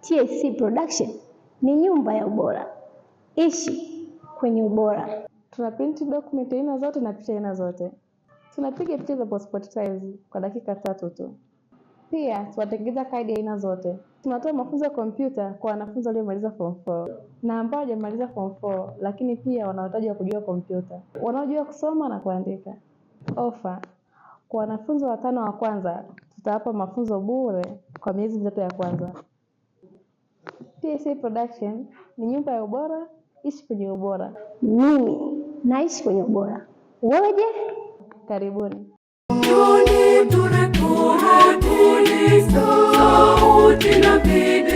TSC Production ni nyumba ya ubora. Ishi kwenye ubora. Tuna print document aina zote na picha aina zote. Tunapiga picha za passport size kwa dakika 3 tu. Pia tunatengeneza kadi aina zote. Tunatoa mafunzo ya kompyuta kwa wanafunzi waliomaliza form 4 na ambao hawajamaliza form 4 lakini pia wanahitaji kujua kompyuta, wanaojua kusoma na kuandika. Ofa kwa wanafunzi watano wa kwanza tutawapa mafunzo bure kwa miezi 3 ya kwanza. TSC Production ni nyumba ya ubora, ishi kwenye ubora. Mimi naishi kwenye ubora. Wewe je? Karibuni. Sauti na video.